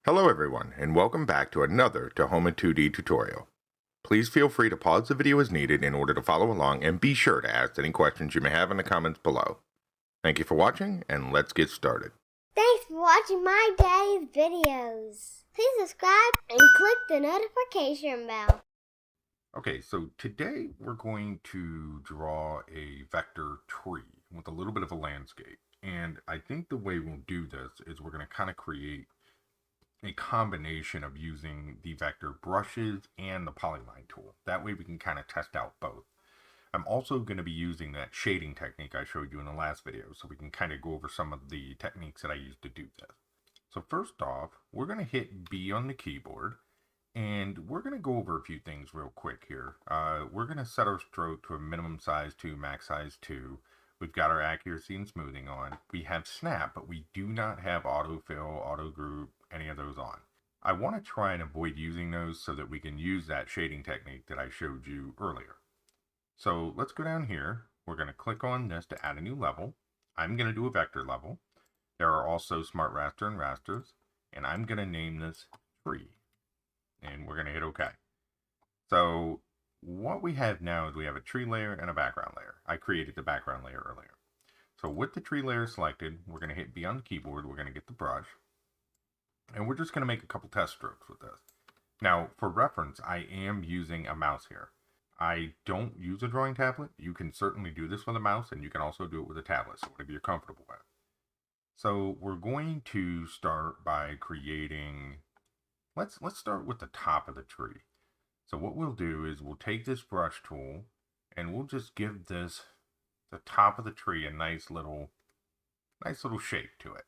Hello everyone, and welcome back to another Tahoma2D tutorial. Please feel free to pause the video as needed in order to follow along, and be sure to ask any questions you may have in the comments below. Thank you for watching, and let's get started. Thanks for watching my daddy's videos. Please subscribe and click the notification bell. Okay, so today we're going to draw a vector tree with a little bit of a landscape. And I think the way we'll do this is we're going to kind of create a combination of using the vector brushes and the polyline tool. That way we can kind of test out both. I'm also going to be using that shading technique I showed you in the last video, so we can kind of go over some of the techniques that I used to do this. So first off, we're going to hit B on the keyboard, and we're going to go over a few things real quick here. We're going to set our stroke to a minimum size 2, max size 2. We've got our accuracy and smoothing on. We have snap, but we do not have autofill, auto group, any of those on. I want to try and avoid using those so that we can use that shading technique that I showed you earlier. So let's go down here. We're going to click on this to add a new level. I'm going to do a vector level. There are also smart raster and rasters, and I'm going to name this tree. And we're going to hit OK. So what we have now is we have a tree layer and a background layer. I created the background layer earlier. So with the tree layer selected, we're going to hit B on the keyboard. We're going to get the brush. And we're just going to make a couple test strokes with this. Now, for reference, I am using a mouse here. I don't use a drawing tablet. You can certainly do this with a mouse, and you can also do it with a tablet, so whatever you're comfortable with. So we're going to start by creating, let's start with the top of the tree. So what we'll do is we'll take this brush tool, and we'll just give this, the top of the tree, a nice little shape to it.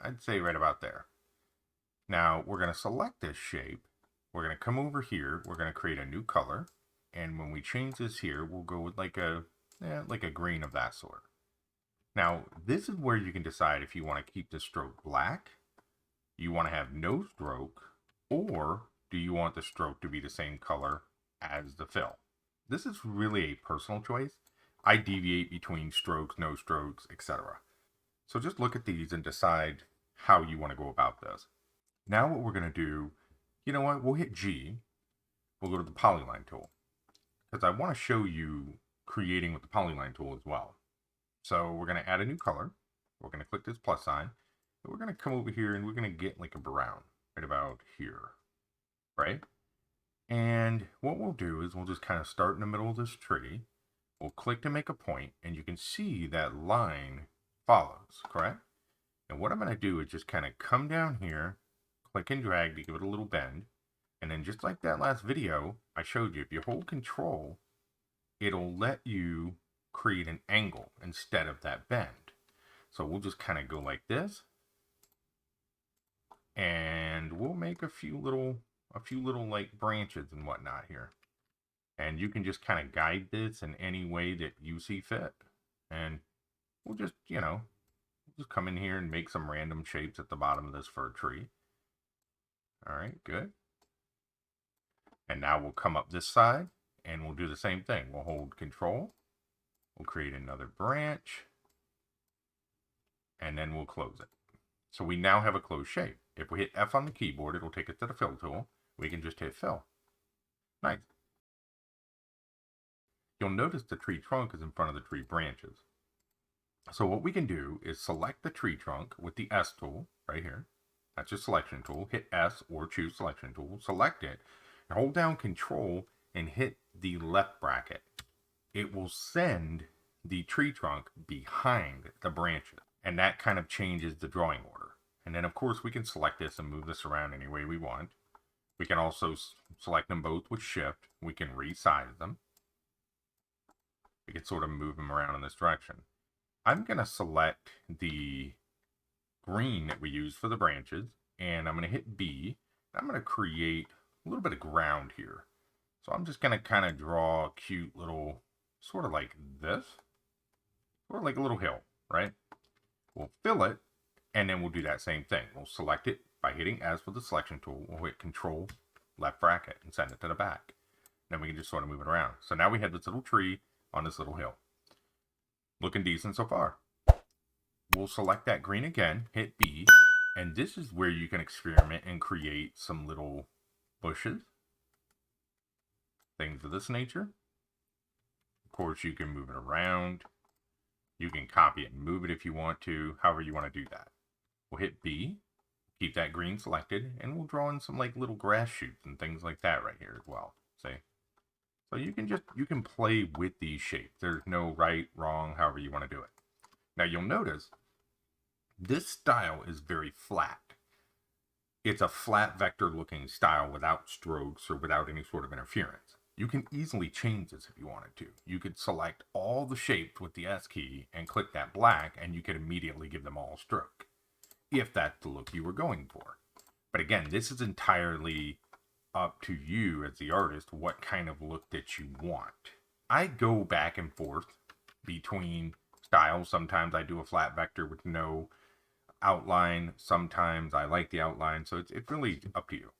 I'd say right about there. Now we're going to select this shape. We're going to come over here. We're going to create a new color. And when we change this here, we'll go with like a green of that sort. Now this is where you can decide if you want to keep the stroke black, you want to have no stroke, or do you want the stroke to be the same color as the fill. This is really a personal choice. I deviate between strokes, no strokes, etc. So just look at these and decide how you want to go about this. Now what we're going to do, you know what, we'll hit G. We'll go to the polyline tool, because I want to show you creating with the polyline tool as well. So we're going to add a new color. We're going to click this plus sign. And we're going to come over here and we're going to get like a brown right about here, right? And what we'll do is we'll just kind of start in the middle of this tree. We'll click to make a point, and you can see that line follows, correct? And what I'm going to do is just kind of come down here, click and drag to give it a little bend. And then just like that last video I showed you, if you hold control, it'll let you create an angle instead of that bend. So we'll just kind of go like this. And we'll make a few little like branches and whatnot here. And you can just kind of guide this in any way that you see fit. And we'll just, just come in here and make some random shapes at the bottom of this fir tree. All right, good. And now we'll come up this side and we'll do the same thing. We'll hold control. We'll create another branch. And then we'll close it. So we now have a closed shape. If we hit F on the keyboard, it'll take us to the fill tool. We can just hit fill. Nice. You'll notice the tree trunk is in front of the tree branches. So what we can do is select the tree trunk with the S tool right here. That's your selection tool. Hit S or choose selection tool. Select it. And hold down control and hit the left bracket. It will send the tree trunk behind the branches. And that kind of changes the drawing order. And then of course we can select this and move this around any way we want. We can also select them both with shift. We can resize them. We can sort of move them around in this direction. I'm going to select the green that we use for the branches, and I'm going to hit B. I'm going to create a little bit of ground here. So I'm just going to kind of draw a cute little, sort of like this, sort of like a little hill, right? We'll fill it, and then we'll do that same thing. We'll select it by hitting S with the selection tool. We'll hit Control, left bracket, and send it to the back. Then we can just sort of move it around. So now we have this little tree on this little hill. Looking decent so far. we'll select that green again, hit B, and this is where you can experiment and create some little bushes, things of this nature. Of course, you can move it around. You can copy it and move it if you want to, however you want to do that. We'll hit B, keep that green selected, and we'll draw in some like little grass shoots and things like that right here as well. See? So you can play with these shapes. There's no right, wrong, however you want to do it. Now you'll notice this style is very flat. It's a flat vector looking style without strokes or without any sort of interference. You can easily change this if you wanted to. You could select all the shapes with the S key and click that black, and you could immediately give them all a stroke, if that's the look you were going for. But again, this is entirely up to you as the artist what kind of look that you want. I go back and forth between styles. Sometimes I do a flat vector with no outline. Sometimes I like the outline. So it's really up to you.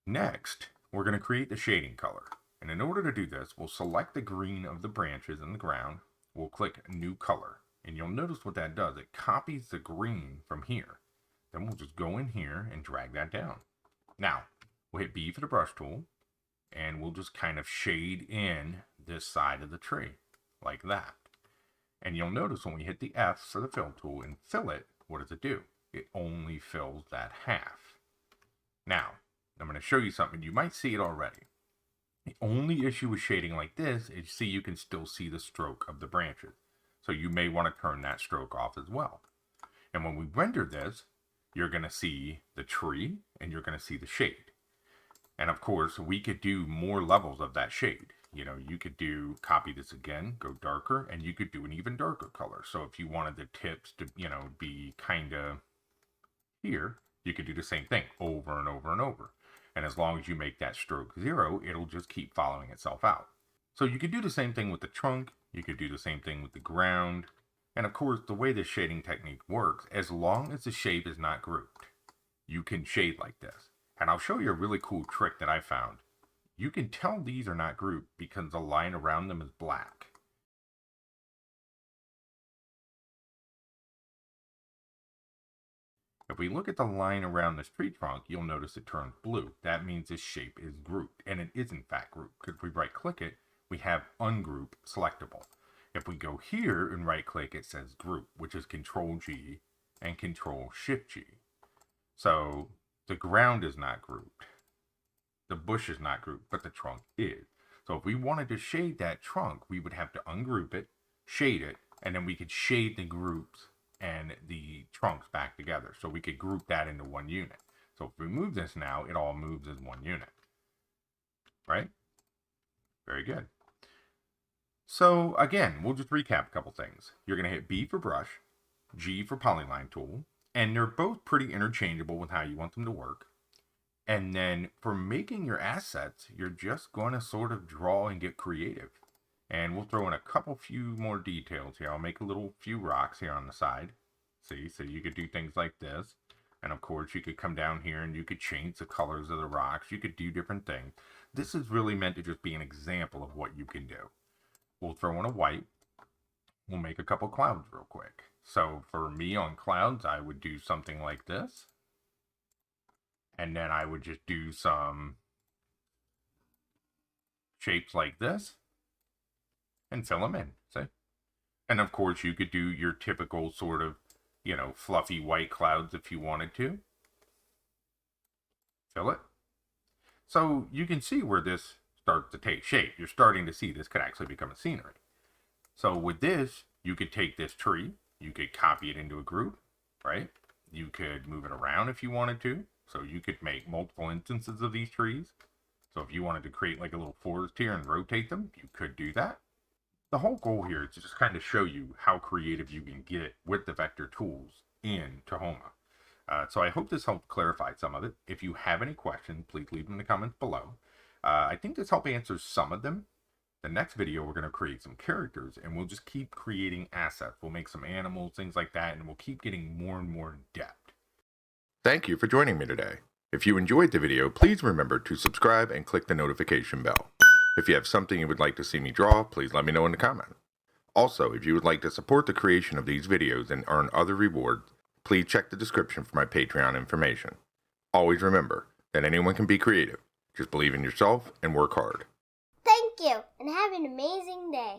Next, we're going to create the shading color. And in order to do this, we'll select the green of the branches in the ground. We'll click New Color. And you'll notice what that does. It copies the green from here. Then we'll just go in here and drag that down. Now, we'll hit B for the brush tool. And we'll just kind of shade in this side of the tree. Like that. And you'll notice when we hit the F for the fill tool and fill it, what does it do? It only fills that half. Now, I'm going to show you something. You might see it already. The only issue with shading like this is, see, you can still see the stroke of the branches. So you may want to turn that stroke off as well. And when we render this, you're going to see the tree and you're going to see the shade. And of course, we could do more levels of that shade. You know, you could copy this again, go darker, and you could do an even darker color. So if you wanted the tips to, be kind of here, you could do the same thing over and over and over. And as long as you make that stroke 0, it'll just keep following itself out. So you could do the same thing with the trunk. You could do the same thing with the ground. And of course, the way this shading technique works, as long as the shape is not grouped, you can shade like this. And I'll show you a really cool trick that I found. You can tell these are not grouped because the line around them is black. If we look at the line around this tree trunk, you'll notice it turns blue. That means this shape is grouped, and it is in fact grouped. Because if we right click it, we have ungroup selectable. If we go here and right click, it says group, which is Control G and Control Shift G. So the ground is not grouped. The bush is not grouped, but the trunk is. So if we wanted to shade that trunk, we would have to ungroup it, shade it, and then we could shade the groups and the trunks back together. So we could group that into one unit. So if we move this now, it all moves as one unit. Right? Very good. So again, we'll just recap a couple things. You're going to hit B for brush, G for polyline tool, and they're both pretty interchangeable with how you want them to work. And then for making your assets, you're just going to sort of draw and get creative. And we'll throw in a few more details here. I'll make a few rocks here on the side. See, so you could do things like this. And of course, you could come down here and you could change the colors of the rocks. You could do different things. This is really meant to just be an example of what you can do. We'll throw in a white. We'll make a couple clouds real quick. So for me on clouds, I would do something like this. And then I would just do some shapes like this. And fill them in, see? And of course, you could do your typical sort of, fluffy white clouds if you wanted to. Fill it. So you can see where this starts to take shape. You're starting to see this could actually become a scenery. So with this, you could take this tree, you could copy it into a group, right? You could move it around if you wanted to. So you could make multiple instances of these trees. So if you wanted to create like a little forest here and rotate them, you could do that. The whole goal here is to just kind of show you how creative you can get with the vector tools in Tahoma. So I hope this helped clarify some of it. If you have any questions, please leave them in the comments below. I think this helped answer some of them. The next video, we're going to create some characters, and we'll just keep creating assets. We'll make some animals, things like that, and we'll keep getting more and more in depth. Thank you for joining me today. If you enjoyed the video, please remember to subscribe and click the notification bell. If you have something you would like to see me draw, please let me know in the comment. Also, if you would like to support the creation of these videos and earn other rewards, please check the description for my Patreon information. Always remember that anyone can be creative. Just believe in yourself and work hard. Thank you, and have an amazing day.